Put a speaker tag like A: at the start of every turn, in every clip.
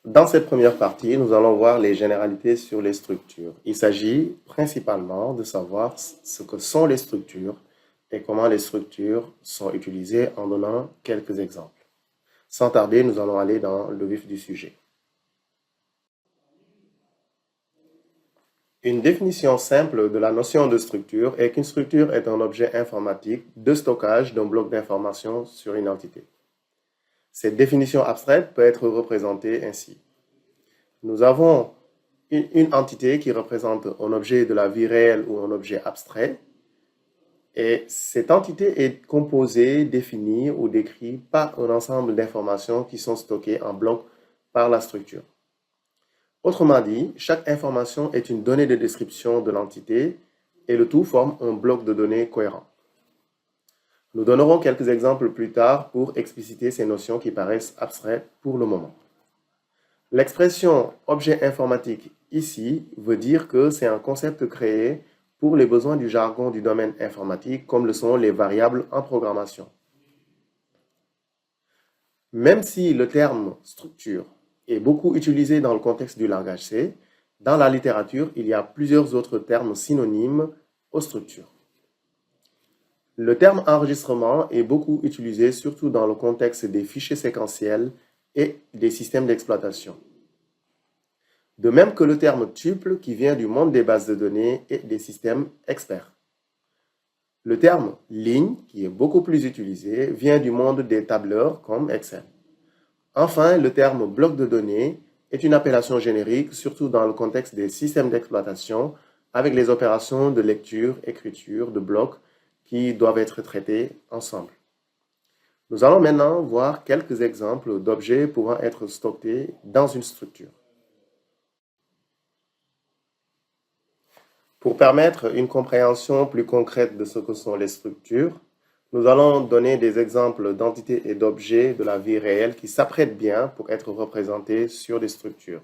A: Dans cette première partie, nous allons voir les généralités sur les structures. Il s'agit principalement de savoir ce que sont les structures et comment les structures sont utilisées en donnant quelques exemples. Sans tarder, nous allons aller dans le vif du sujet. Une définition simple de la notion de structure est qu'une structure est un objet informatique de stockage d'un bloc d'informations sur une entité. Cette définition abstraite peut être représentée ainsi. Nous avons une entité qui représente un objet de la vie réelle ou un objet abstrait. Et cette entité est composée, définie ou décrite par un ensemble d'informations qui sont stockées en bloc par la structure. Autrement dit, chaque information est une donnée de description de l'entité et le tout forme un bloc de données cohérent. Nous donnerons quelques exemples plus tard pour expliciter ces notions qui paraissent abstraites pour le moment. L'expression objet informatique ici veut dire que c'est un concept créé pour les besoins du jargon du domaine informatique, comme le sont les variables en programmation. Même si le terme structure est beaucoup utilisé dans le contexte du langage C, dans la littérature, il y a plusieurs autres termes synonymes aux structures. Le terme enregistrement est beaucoup utilisé surtout dans le contexte des fichiers séquentiels et des systèmes d'exploitation. De même que le terme tuple qui vient du monde des bases de données et des systèmes experts. Le terme ligne, qui est beaucoup plus utilisé, vient du monde des tableurs comme Excel. Enfin, le terme bloc de données est une appellation générique, surtout dans le contexte des systèmes d'exploitation, avec les opérations de lecture, écriture, de blocs qui doivent être traités ensemble. Nous allons maintenant voir quelques exemples d'objets pouvant être stockés dans une structure. Pour permettre une compréhension plus concrète de ce que sont les structures, nous allons donner des exemples d'entités et d'objets de la vie réelle qui s'apprêtent bien pour être représentés sur des structures.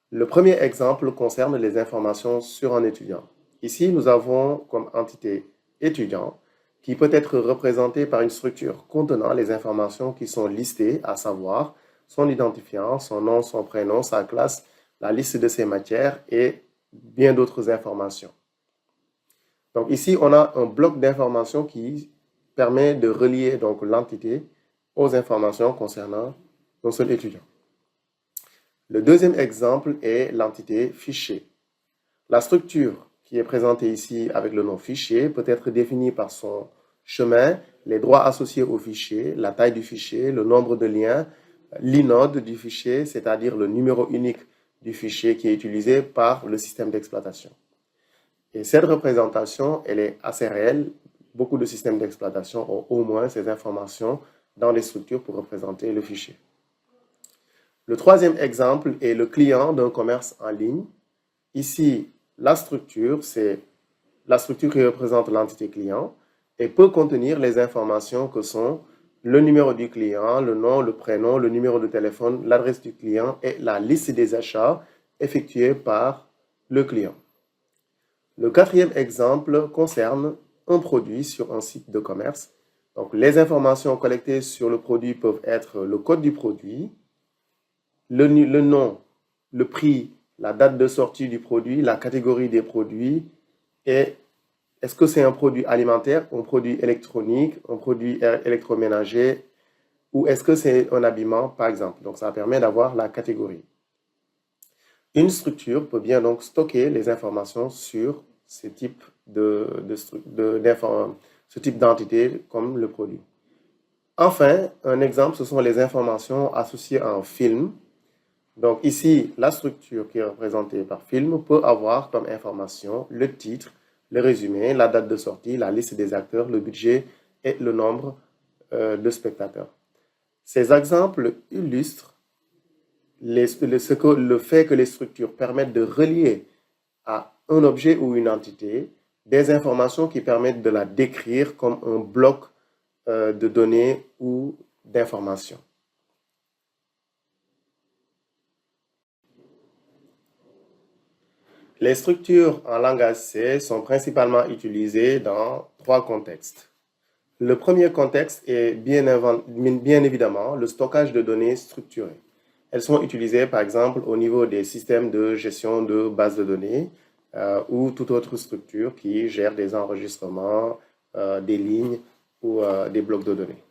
A: Le premier exemple concerne les informations sur un étudiant. Ici, nous avons comme entité étudiant qui peut être représentée par une structure contenant les informations qui sont listées, à savoir son identifiant, son nom, son prénom, sa classe, la liste de ses matières et bien d'autres informations. Donc ici, on a un bloc d'informations qui permet de relier donc l'entité aux informations concernant un seul étudiant. Le deuxième exemple est l'entité fichier. La structure qui est présentée ici avec le nom fichier peut être définie par son chemin, les droits associés au fichier, la taille du fichier, le nombre de liens, l'inode du fichier, c'est-à-dire le numéro unique du fichier qui est utilisé par le système d'exploitation. Et cette représentation, elle est assez réelle. Beaucoup de systèmes d'exploitation ont au moins ces informations dans les structures pour représenter le fichier. Le troisième exemple est le client d'un commerce en ligne. Ici, la structure, c'est la structure qui représente l'entité client et peut contenir les informations que sont le numéro du client, le nom, le prénom, le numéro de téléphone, l'adresse du client et la liste des achats effectués par le client. Le quatrième exemple concerne un produit sur un site de commerce. Donc, les informations collectées sur le produit peuvent être le code du produit, le nom, le prix, la date de sortie du produit, la catégorie des produits et est-ce que c'est un produit alimentaire, un produit électronique, un produit électroménager ou est-ce que c'est un habillement, par exemple. Donc, ça permet d'avoir la catégorie. Une structure peut bien donc stocker les informations sur ce type d'entité comme le produit. Enfin, un exemple, ce sont les informations associées à un film. Donc ici, la structure qui est représentée par film peut avoir comme information le titre, le résumé, la date de sortie, la liste des acteurs, le budget et le nombre de spectateurs. Ces exemples illustrent le fait que les structures permettent de relier à un objet ou une entité des informations qui permettent de la décrire comme un bloc de données ou d'informations. Les structures en langage C sont principalement utilisées dans trois contextes. Le premier contexte est bien évidemment le stockage de données structurées. Elles sont utilisées, par exemple, au niveau des systèmes de gestion de bases de données ou toute autre structure qui gère des enregistrements, des lignes ou des blocs de données.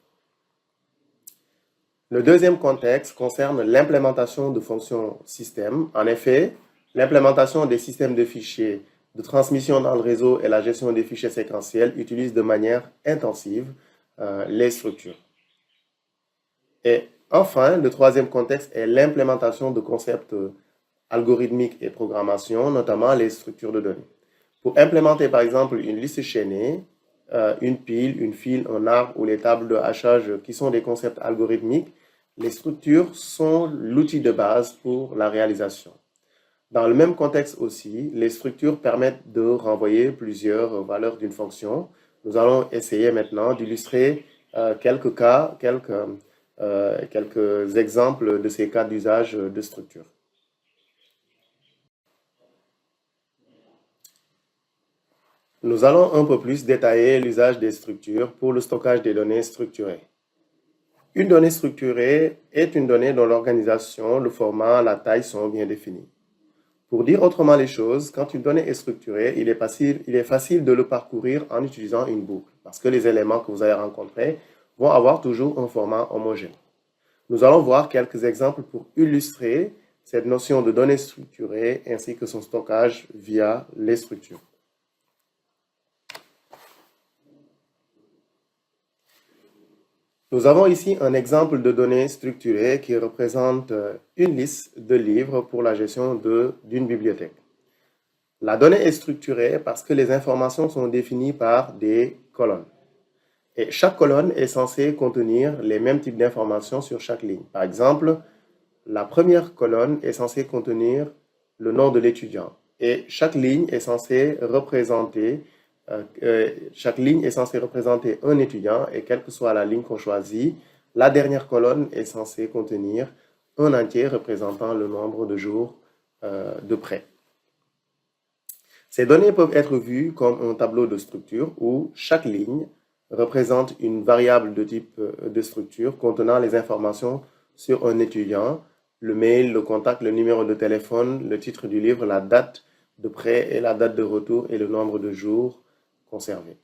A: Le deuxième contexte concerne l'implémentation de fonctions système. En effet, l'implémentation des systèmes de fichiers de transmission dans le réseau et la gestion des fichiers séquentiels utilisent de manière intensive les structures. Et enfin, le troisième contexte est l'implémentation de concepts algorithmiques et programmation, notamment les structures de données. Pour implémenter par exemple une liste chaînée, une pile, une file, un arbre ou les tables de hachage qui sont des concepts algorithmiques, les structures sont l'outil de base pour la réalisation. Dans le même contexte aussi, les structures permettent de renvoyer plusieurs valeurs d'une fonction. Nous allons essayer maintenant d'illustrer quelques cas, quelques exemples de ces cas d'usage de structures. Nous allons un peu plus détailler l'usage des structures pour le stockage des données structurées. Une donnée structurée est une donnée dont l'organisation, le format, la taille sont bien définis. Pour dire autrement les choses, quand une donnée est structurée, il est facile de le parcourir en utilisant une boucle, parce que les éléments que vous allez rencontrer vont avoir toujours un format homogène. Nous allons voir quelques exemples pour illustrer cette notion de données structurées ainsi que son stockage via les structures. Nous avons ici un exemple de données structurées qui représente une liste de livres pour la gestion d'une bibliothèque. La donnée est structurée parce que les informations sont définies par des colonnes. Et chaque colonne est censée contenir les mêmes types d'informations sur chaque ligne. Par exemple, la première colonne est censée contenir le nom de l'étudiant. Et chaque ligne est censée représenter un étudiant et quelle que soit la ligne qu'on choisit, la dernière colonne est censée contenir un entier représentant le nombre de jours de prêt. Ces données peuvent être vues comme un tableau de structure où chaque ligne représente une variable de type de structure contenant les informations sur un étudiant, le mail, le contact, le numéro de téléphone, le titre du livre, la date de prêt et la date de retour et le nombre de jours conservés.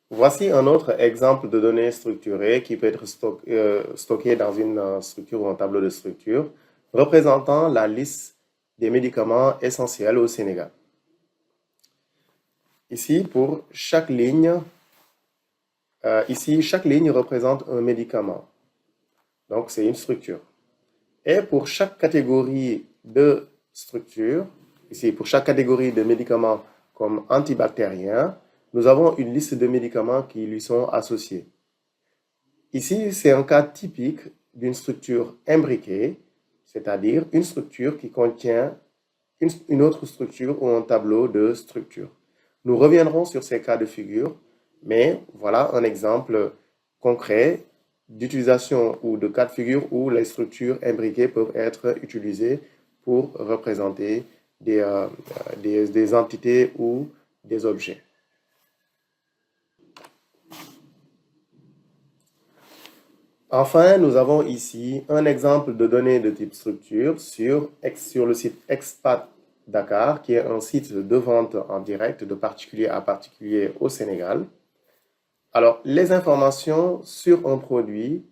A: Voici un autre exemple de données structurées qui peut être stocké dans une structure ou un tableau de structure, représentant la liste des médicaments essentiels au Sénégal. Ici, pour chaque ligne, chaque ligne représente un médicament. Donc, c'est une structure. Et pour chaque catégorie de structure, ici, pour chaque catégorie de médicaments comme antibactériens, nous avons une liste de médicaments qui lui sont associés. Ici, c'est un cas typique d'une structure imbriquée, c'est-à-dire une structure qui contient une autre structure ou un tableau de structure. Nous reviendrons sur ces cas de figure, mais voilà un exemple concret d'utilisation ou de cas de figure où les structures imbriquées peuvent être utilisées pour représenter des entités ou des objets. Enfin, nous avons ici un exemple de données de type structure sur le site Expat Dakar, qui est un site de vente en direct de particulier à particulier au Sénégal. Alors, les informations sur un produit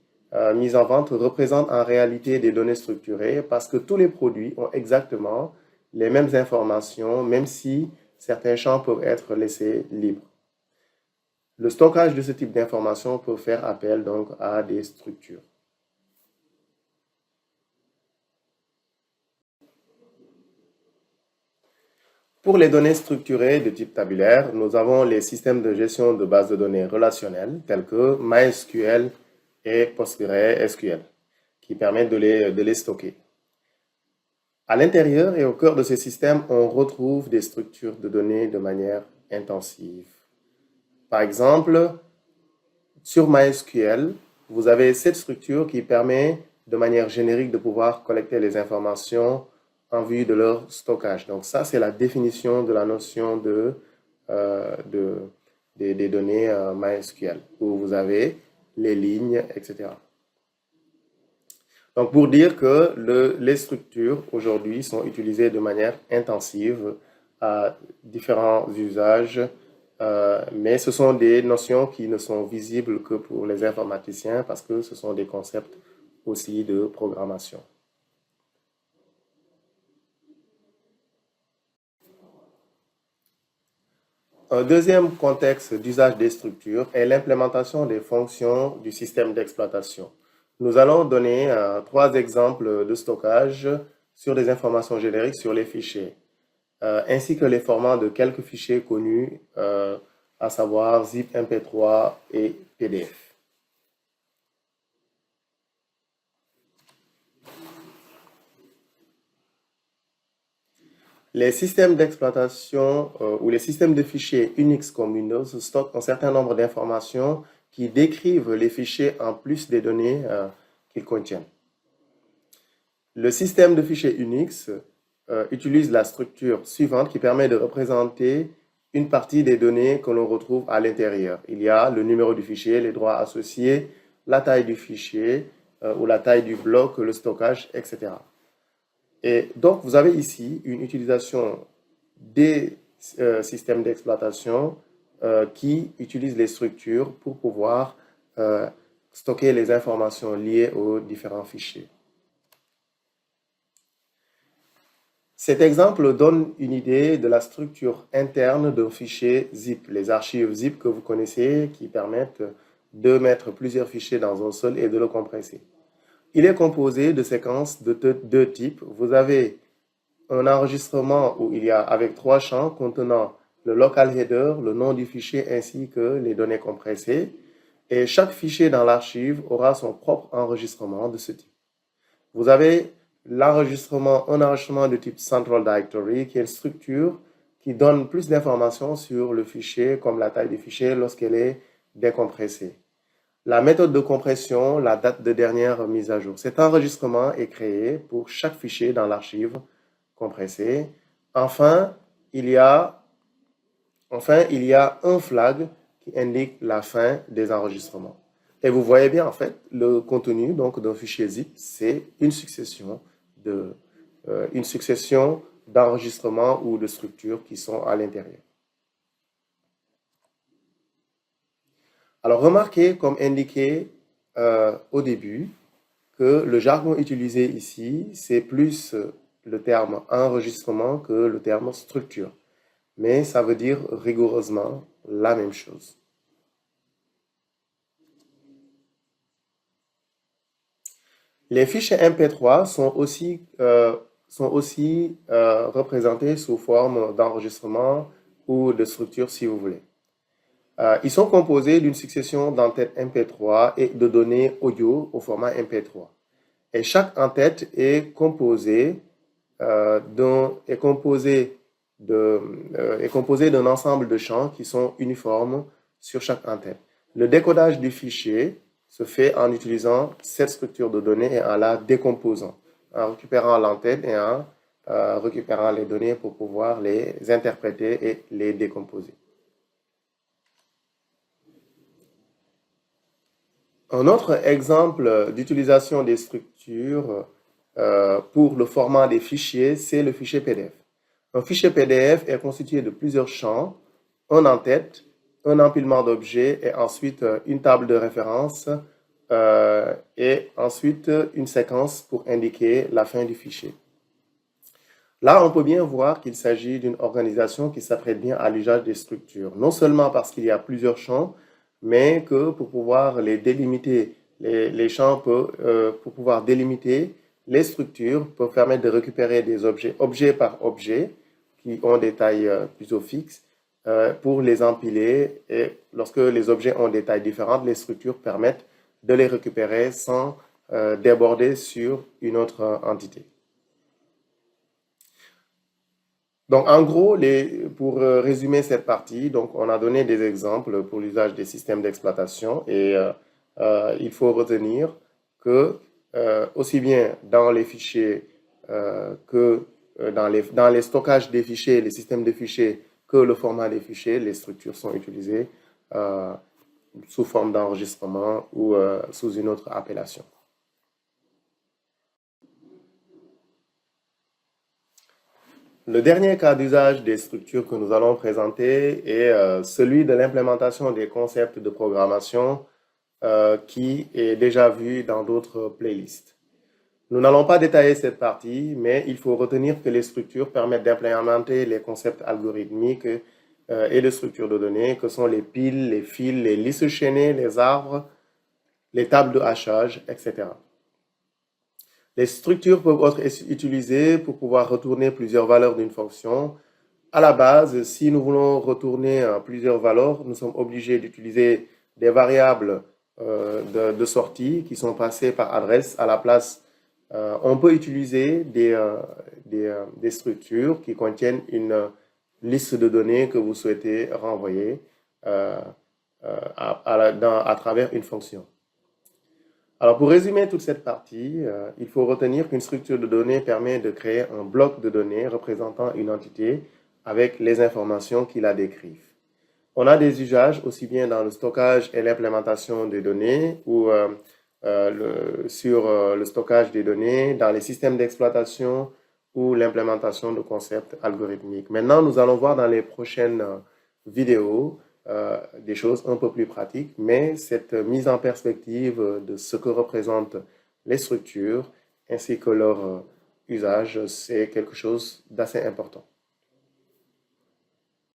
A: mis en vente représentent en réalité des données structurées parce que tous les produits ont exactement les mêmes informations, même si certains champs peuvent être laissés libres. Le stockage de ce type d'informations peut faire appel donc à des structures. Pour les données structurées de type tabulaire, nous avons les systèmes de gestion de bases de données relationnelles tels que MySQL et PostgreSQL qui permettent de les stocker. À l'intérieur et au cœur de ces systèmes, on retrouve des structures de données de manière intensive. Par exemple, sur MySQL, vous avez cette structure qui permet de manière générique de pouvoir collecter les informations en vue de leur stockage. Donc ça, c'est la définition de la notion de des données MySQL, où vous avez les lignes, etc. Donc, pour dire que les structures aujourd'hui sont utilisées de manière intensive à différents usages, mais ce sont des notions qui ne sont visibles que pour les informaticiens parce que ce sont des concepts aussi de programmation. Un deuxième contexte d'usage des structures est l'implémentation des fonctions du système d'exploitation. Nous allons donner trois exemples de stockage sur des informations génériques sur les fichiers, ainsi que les formats de quelques fichiers connus, à savoir zip, MP3 et PDF. Les systèmes d'exploitation ou les systèmes de fichiers Unix comme Windows stockent un certain nombre d'informations qui décrivent les fichiers en plus des données qu'ils contiennent. Le système de fichiers Unix utilise la structure suivante qui permet de représenter une partie des données que l'on retrouve à l'intérieur. Il y a le numéro du fichier, les droits associés, la taille du fichier ou la taille du bloc, le stockage, etc. Et donc, vous avez ici une utilisation des systèmes d'exploitation qui utilisent les structures pour pouvoir stocker les informations liées aux différents fichiers. Cet exemple donne une idée de la structure interne d'un fichier zip, les archives zip que vous connaissez qui permettent de mettre plusieurs fichiers dans un seul et de le compresser. Il est composé de séquences de deux types. Vous avez un enregistrement où il y a avec trois champs contenant le local header, le nom du fichier ainsi que les données compressées. Et chaque fichier dans l'archive aura son propre enregistrement de ce type. Vous avez un enregistrement de type Central Directory, qui est une structure qui donne plus d'informations sur le fichier, comme la taille du fichier lorsqu'elle est décompressée. La méthode de compression, la date de dernière mise à jour. Cet enregistrement est créé pour chaque fichier dans l'archive compressée. Enfin, il y a un flag qui indique la fin des enregistrements. Et vous voyez bien, en fait, le contenu d'un fichier zip, c'est une succession d'enregistrements ou de structures qui sont à l'intérieur. Alors, remarquez, comme indiqué au début, que le jargon utilisé ici, c'est plus le terme enregistrement que le terme structure. Mais ça veut dire rigoureusement la même chose. Les fichiers MP3 sont aussi représentés sous forme d'enregistrement ou de structure si vous voulez. Ils sont composés d'une succession d'entêtes MP3 et de données audio au format MP3. Et chaque entête est composée d'un ensemble de champs qui sont uniformes sur chaque entête. Le décodage du fichier se fait en utilisant cette structure de données et en la décomposant, en récupérant l'entête et en récupérant les données pour pouvoir les interpréter et les décomposer. Un autre exemple d'utilisation des structures pour le format des fichiers, c'est le fichier PDF. Un fichier PDF est constitué de plusieurs champs, un en-tête, un empilement d'objets et ensuite une table de référence et ensuite une séquence pour indiquer la fin du fichier. Là, on peut bien voir qu'il s'agit d'une organisation qui s'apprête bien à l'usage des structures, non seulement parce qu'il y a plusieurs champs, mais que pour pouvoir les délimiter, les champs pour pouvoir délimiter les structures peuvent permettre de récupérer des objets, objet par objet, qui ont des tailles plutôt fixes, pour les empiler. Et lorsque les objets ont des tailles différentes, les structures permettent de les récupérer sans déborder sur une autre entité. Donc, en gros, pour résumer cette partie, donc, on a donné des exemples pour l'usage des systèmes d'exploitation et il faut retenir que aussi bien dans les fichiers que dans les stockages des fichiers, les systèmes de fichiers, que le format des fichiers, les structures sont utilisées sous forme d'enregistrement ou sous une autre appellation. Le dernier cas d'usage des structures que nous allons présenter est celui de l'implémentation des concepts de programmation qui est déjà vu dans d'autres playlists. Nous n'allons pas détailler cette partie, mais il faut retenir que les structures permettent d'implémenter les concepts algorithmiques et de structures de données, que sont les piles, les fils, les listes chaînées, les arbres, les tables de hachage, etc. Les structures peuvent être utilisées pour pouvoir retourner plusieurs valeurs d'une fonction. À la base, si nous voulons retourner plusieurs valeurs, nous sommes obligés d'utiliser des variables de sortie qui sont passées par adresse. À la place, on peut utiliser des structures qui contiennent une liste de données que vous souhaitez renvoyer à travers une fonction. Alors, pour résumer toute cette partie, il faut retenir qu'une structure de données permet de créer un bloc de données représentant une entité avec les informations qui la décrivent. On a des usages aussi bien dans le stockage et l'implémentation des données ou sur le stockage des données, dans les systèmes d'exploitation ou l'implémentation de concepts algorithmiques. Maintenant, nous allons voir dans les prochaines vidéos des choses un peu plus pratiques, mais cette mise en perspective de ce que représentent les structures ainsi que leur usage, c'est quelque chose d'assez important.